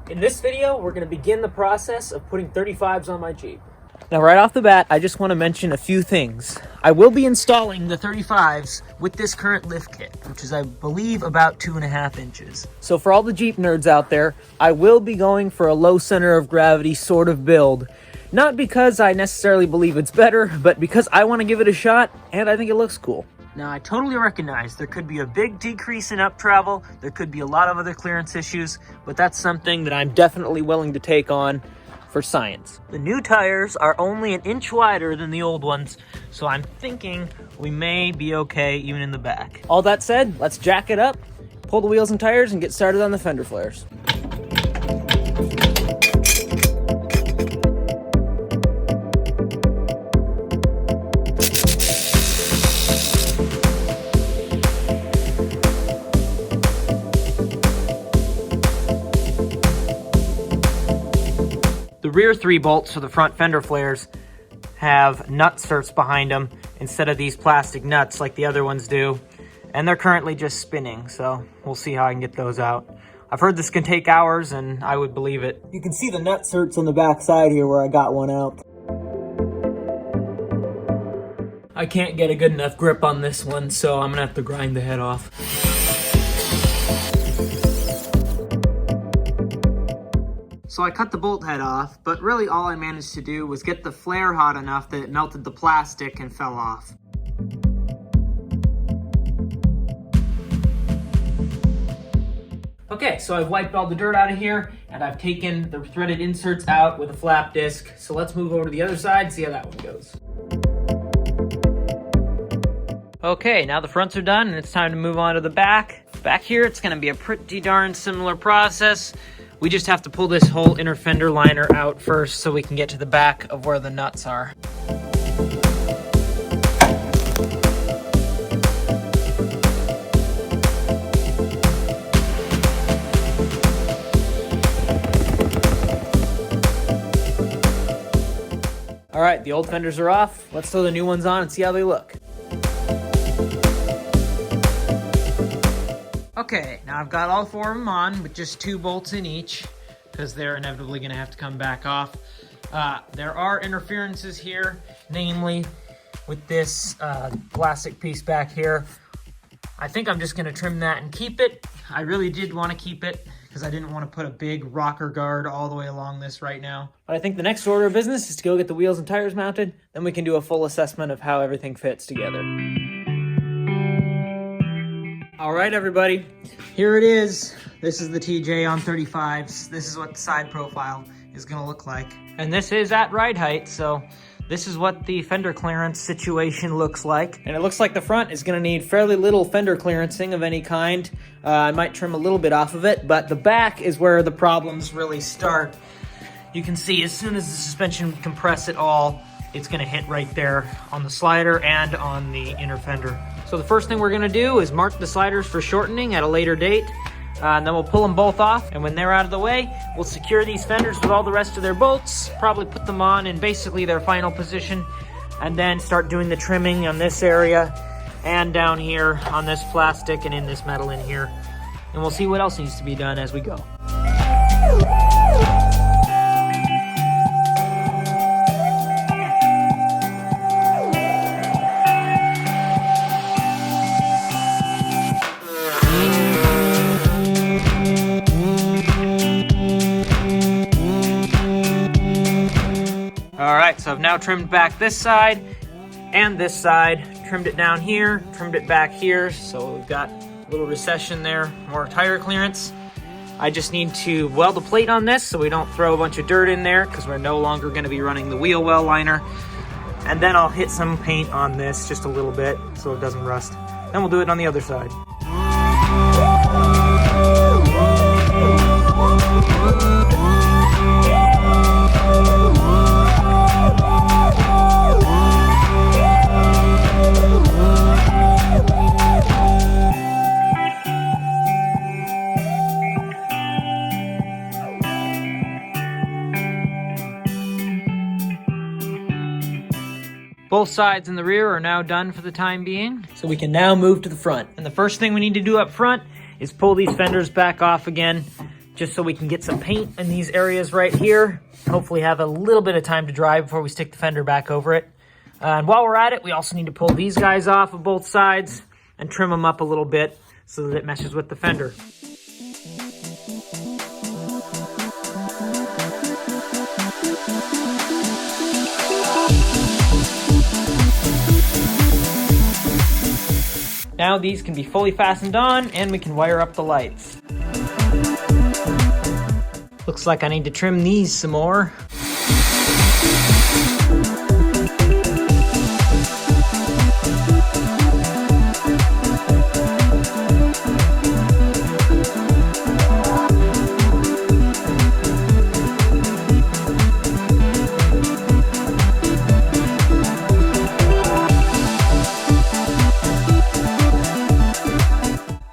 In this video, we're going to begin the process of putting 35s on my Jeep. Now, right off the bat, I just want to mention a few things. I will be installing the 35s with this current lift kit, which is, I believe, about 2.5 inches. So for all the Jeep nerds out there, I will be going for a low center of gravity sort of build. Not because I necessarily believe it's better, but because I want to give it a shot, and I think it looks cool. Now, I totally recognize there could be a big decrease in up travel, there could be a lot of other clearance issues, but that's something that I'm definitely willing to take on for science. The new tires are only an inch wider than the old ones, so I'm thinking we may be okay even in the back. All that said, let's jack it up, pull the wheels and tires, and get started on the fender flares. The rear 3 bolts for the front fender flares have nut certs behind them instead of these plastic nuts like the other ones do. And they're currently just spinning, so we'll see how I can get those out. I've heard this can take hours, and I would believe it. You can see the nut certs on the back side here where I got one out. I can't get a good enough grip on this one, so I'm gonna have to grind the head off. So I cut the bolt head off, but really all I managed to do was get the flare hot enough that it melted the plastic and fell off. Okay, so I've wiped all the dirt out of here, and I've taken the threaded inserts out with a flap disc. So let's move over to the other side and see how that one goes. Okay, now the fronts are done, and it's time to move on to the back. Back here, it's gonna be a pretty darn similar process. We just have to pull this whole inner fender liner out first so we can get to the back of where the nuts are. All right, the old fenders are off. Let's throw the new ones on and see how they look. Okay, now I've got all 4 of them on with just 2 bolts in each because they're inevitably going to have to come back off. There are interferences here, namely with this plastic piece back here. I think I'm just going to trim that and keep it. I really did want to keep it because I didn't want to put a big rocker guard all the way along this right now. But I think the next order of business is to go get the wheels and tires mounted. Then we can do a full assessment of how everything fits together. All right, everybody, here it is. This is the TJ on 35s. This is what the side profile is gonna look like. And this is at ride height, so this is what the fender clearance situation looks like. And it looks like the front is gonna need fairly little fender clearancing of any kind. I might trim a little bit off of it, but the back is where the problems really start. You can see as soon as the suspension compress at all, it's gonna hit right there on the slider and on the inner fender. So the first thing we're gonna do is mark the sliders for shortening at a later date, and then we'll pull them both off, and when they're out of the way, we'll secure these fenders with all the rest of their bolts, probably put them on in basically their final position, and then start doing the trimming on this area and down here on this plastic and in this metal in here. And we'll see what else needs to be done as we go. Alright, so I've now trimmed back this side and this side, trimmed it down here, trimmed it back here, so we've got a little recession there, more tire clearance. I just need to weld a plate on this so we don't throw a bunch of dirt in there because we're no longer going to be running the wheel well liner. And then I'll hit some paint on this just a little bit so it doesn't rust. Then we'll do it on the other side. Both sides in the rear are now done for the time being, so we can now move to the front. And the first thing we need to do up front is pull these fenders back off again just so we can get some paint in these areas right here. Hopefully have a little bit of time to dry before we stick the fender back over it. And while we're at it, we also need to pull these guys off of both sides and trim them up a little bit so that it meshes with the fender. Now these can be fully fastened on and we can wire up the lights. Looks like I need to trim these some more.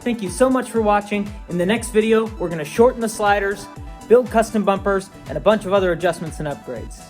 Thank you so much for watching. In the next video, we're going to shorten the sliders, build custom bumpers, and a bunch of other adjustments and upgrades.